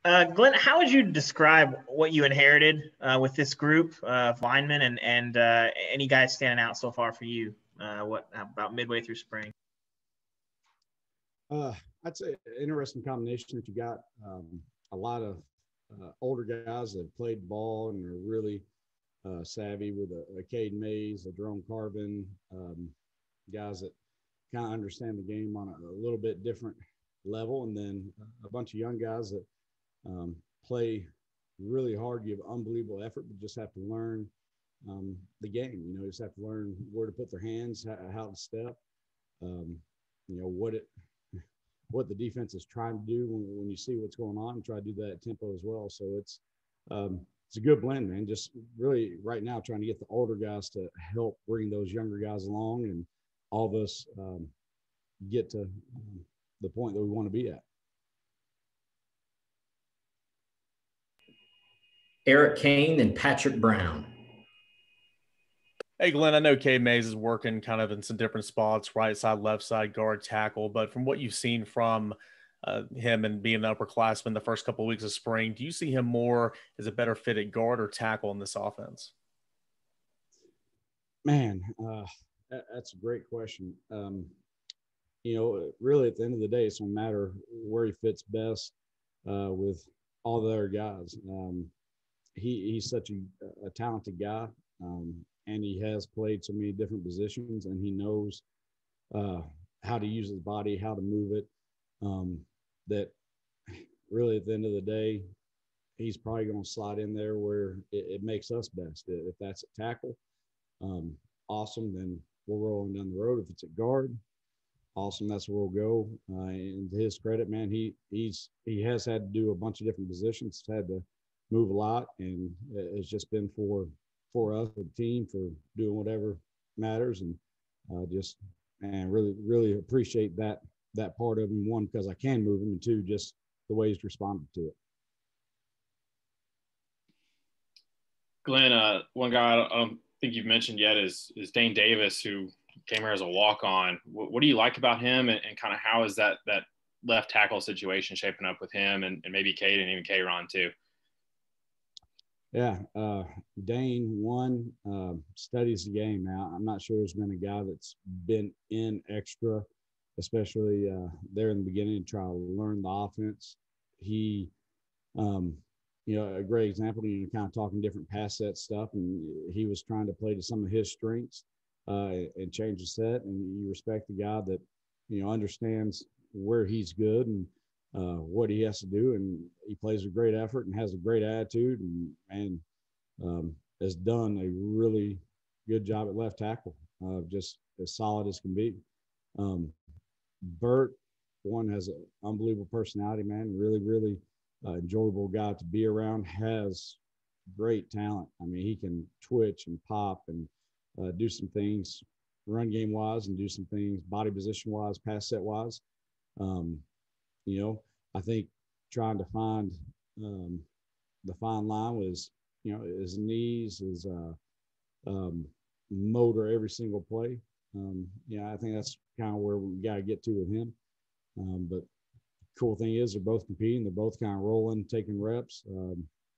Glenn, how would you describe what you inherited with this group of linemen and any guys standing out so far for you? What about midway through spring? I'd say an interesting combination that you got a lot of older guys that have played ball and are really savvy with a Cade Mays, a Jerome Carter, guys that kind of understand the game on a little bit different level, and then a bunch of young guys that play really hard, give unbelievable effort, but just have to learn the game. You know, just have to learn where to put their hands, how to step, you know, what the defense is trying to do when you see what's going on, and try to do that at tempo as well. So it's a good blend, man. Just really right now trying to get the older guys to help bring those younger guys along, and all of us get to the point that we want to be at. Eric Kane and Patrick Brown. Hey, Glenn, I know Cade Mays is working kind of in some different spots, right side, left side, guard, tackle, but from what you've seen from him and being an upperclassman the first couple of weeks of spring, do you see him more as a better fit at guard or tackle in this offense? Man, that's a great question. You know, really at the end of the day, it's no matter where he fits best with all the other guys. He's such a talented guy, and he has played so many different positions, and he knows how to use his body, how to move it, that really at the end of the day, he's probably going to slide in there where it makes us best. If that's at tackle, awesome, then we're rolling down the road. If it's at guard, awesome, that's where we'll go. And to his credit, man, he has had to do a bunch of different positions, had to move a lot, and it's just been for us, for the team, for doing whatever matters, and really appreciate that part of him. One, because I can move him, and two, just the way he's responded to it. Glenn, one guy I don't think you've mentioned yet is Dane Davis, who came here as a walk-on. What do you like about him, and kind of how is that left tackle situation shaping up with him and maybe Cade and even K-Ron too? Yeah, Dane, studies the game. Now, I'm not sure there's been a guy that's been in extra, especially there in the beginning, to try to learn the offense. He, you know, a great example, you know, kind of talking different pass set stuff, and he was trying to play to some of his strengths and change the set. And you respect the guy that, you know, understands where he's good and what he has to do, and he plays with great effort and has a great attitude, and has done a really good job at left tackle, just as solid as can be. Bert, one, has an unbelievable personality, man, really enjoyable guy to be around, has great talent. I mean, he can twitch and pop and do some things run game wise, and do some things body position wise, pass set wise. You know, I think trying to find the fine line was, you know, his knees, his motor every single play. Yeah, I think that's kind of where we got to get to with him. But cool thing is they're both competing. They're both kind of rolling, taking reps.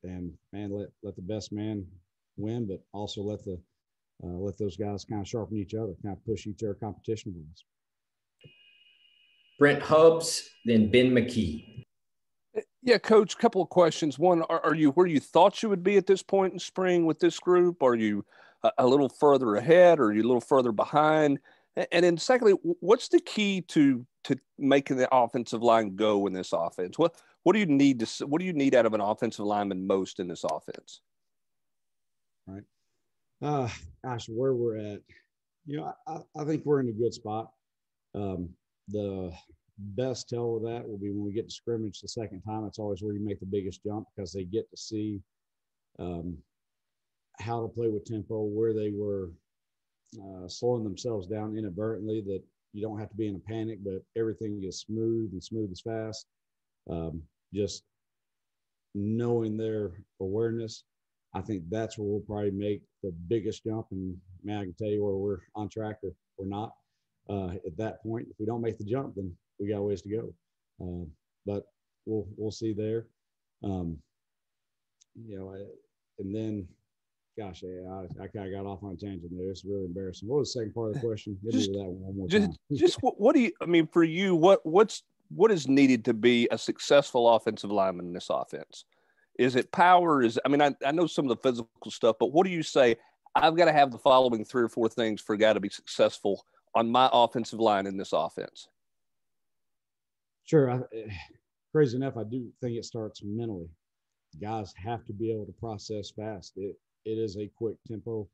And, man, let the best man win, but also let those guys kind of sharpen each other, kind of push each other competition wise. Brent Hubbs, then Ben McKee. Yeah, Coach, a couple of questions. One, are you where you thought you would be at this point in spring with this group? Are you a little further ahead, or are you a little further behind? And then secondly, what's the key to making the offensive line go in this offense? What do you need out of an offensive lineman most in this offense? Right. Gosh, where we're at, you know, I think we're in a good spot. The best tell of that will be when we get to scrimmage the second time. It's always where you make the biggest jump, because they get to see how to play with tempo, where they were slowing themselves down inadvertently, that you don't have to be in a panic, but everything is smooth as fast. Just knowing their awareness, I think that's where we'll probably make the biggest jump. And man, I can tell you where we're on track or we're not at that point. If we don't make the jump, then we got a ways to go. But we'll see there. You know, and then, gosh, I kind of got off on a tangent there. It's really embarrassing. What was the second part of the question? Hit me with that one more time. Just what do you? I mean, for you, what is needed to be a successful offensive lineman in this offense? Is it power? I know some of the physical stuff, but what do you say? I've got to have the following 3 or 4 things for a guy to be successful on my offensive line in this offense. Sure. Crazy enough, I do think it starts mentally. Guys have to be able to process fast. It is a quick tempo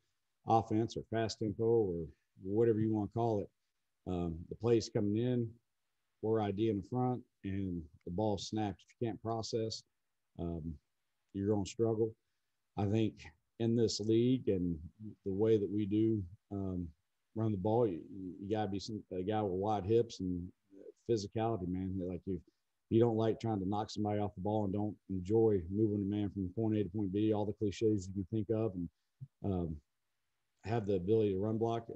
offense, or fast tempo, or whatever you want to call it. The play's coming in, we're ID in the front, and the ball snapped. If you can't process, you're going to struggle. I think in this league and the way that we do run the ball, you got to be a guy with wide hips and physicality, man. Like, you don't like trying to knock somebody off the ball and don't enjoy moving a man from point A to point B, all the cliches you can think of, and have the ability to run block,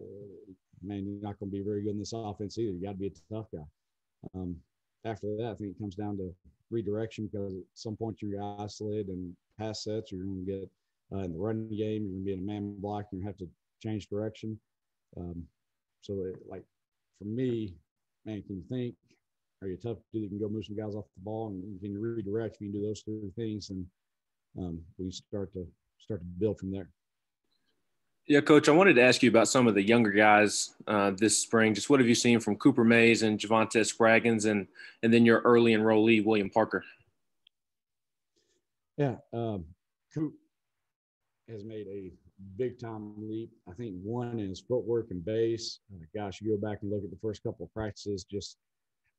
man, you're not going to be very good in this offense either. You got to be a tough guy. After that, I think it comes down to redirection, because at some point you're isolated and pass sets, you're going to get in the running game, you're going to be in a man block, you're going to have to change direction. Like, for me, man, can you think? Are you a tough dude that can go move some guys off the ball, and can you redirect? If you can do those 3 things, and we start to build from there. Yeah, Coach, I wanted to ask you about some of the younger guys this spring. Just what have you seen from Cooper Mays and Javonte Spraggins, and then your early enrollee, William Parker? Yeah, Coop has made a big-time leap. I think one in his footwork and base. Gosh, you go back and look at the first couple of practices, just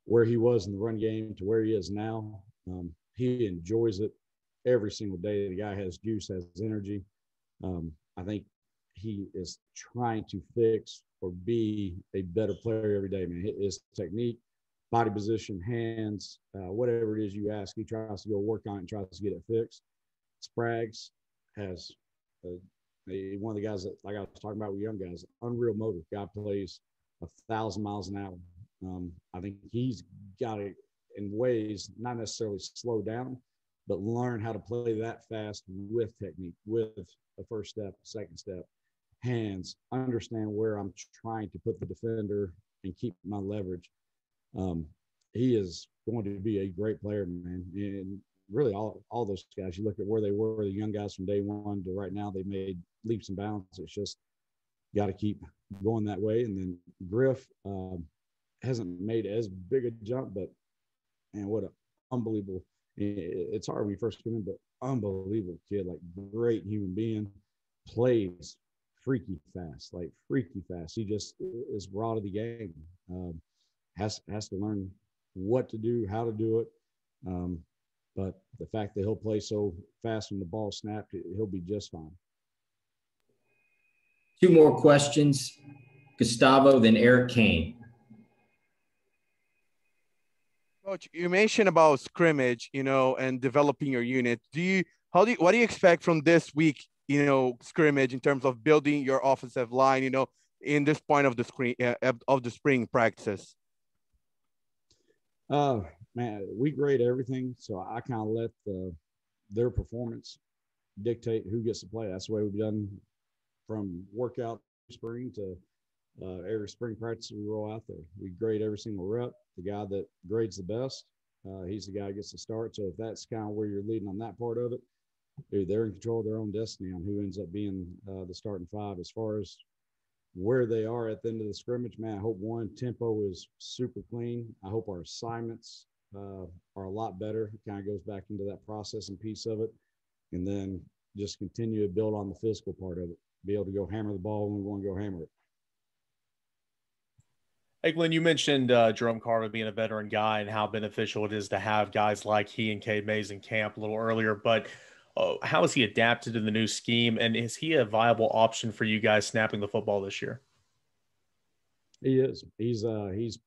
where he was in the run game to where he is now. He enjoys it every single day. The guy has juice, has energy. I think he is trying to fix or be a better player every day, man. His technique, body position, hands, whatever it is you ask, he tries to go work on it and tries to get it fixed. Sprags has one of the guys that, like I was talking about with young guys, unreal motor. Guy plays 1,000 miles an hour. I think he's got to, in ways, not necessarily slow down, but learn how to play that fast with technique, with a first step, second step, hands, understand where I'm trying to put the defender and keep my leverage. He is going to be a great player, man. And really all those guys, you look at where they were, the young guys from day one to right now, they made leaps and bounds. It's just got to keep going that way. And then Griff hasn't made as big a jump, but man, what an unbelievable – it's hard when you first come in, but unbelievable kid, like great human being, plays freaky fast. He just is raw to the game. Has to learn what to do, how to do it. But the fact that he'll play so fast when the ball snapped, he'll be just fine. 2 more questions. Gustavo, then Eric Kane. Coach, you mentioned about scrimmage, and developing your unit. What do you expect from this week, scrimmage, in terms of building your offensive line, in this point of the spring practices? Man, we grade everything, so I kind of let their performance dictate who gets to play. That's the way we've done from workout spring to every spring practice we roll out there. We grade every single rep. The guy that grades the best, he's the guy that gets to start. So if that's kind of where you're leading on that part of it, dude, they're in control of their own destiny on who ends up being the starting 5. As far as where they are at the end of the scrimmage, man, I hope tempo is super clean. I hope our assignments are a lot better. It kind of goes back into that processing piece of it. And then just continue to build on the physical part of it. Be able to go hammer the ball when we want to go hammer it. Hey, Glenn, you mentioned Jerome Carter being a veteran guy and how beneficial it is to have guys like he and Cade Mays in camp a little earlier. But how has he adapted to the new scheme? And is he a viable option for you guys snapping the football this year? He is. He's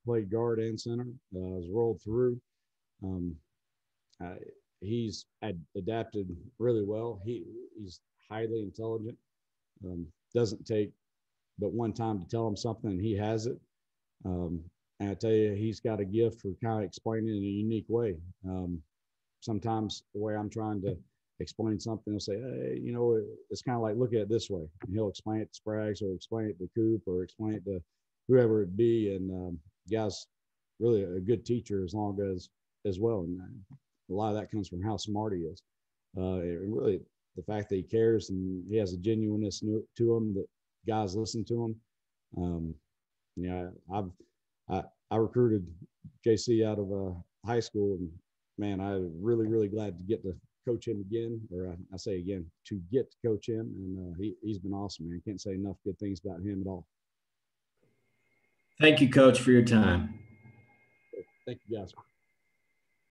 played guard and center. Has rolled through. He's adapted really well. He's highly intelligent. Doesn't take but one time to tell him something, and he has it. And I tell you, he's got a gift for kind of explaining in a unique way. sometimes the way I'm trying to explain something, he'll say, hey, you know, it's kind of like, look at it this way. And he'll explain it to Spraggs or explain it to Coop or explain it to whoever it be. And guy's really a good teacher as well. And a lot of that comes from how smart he is. And really the fact that he cares and he has a genuineness to him that guys listen to him. You know, I recruited JC out of high school, and man, I'm really glad to get to coach him again, or I say again, to get to coach him. And he's been awesome, man. Can't say enough good things about him at all. Thank you, Coach, for your time. Thank you, guys.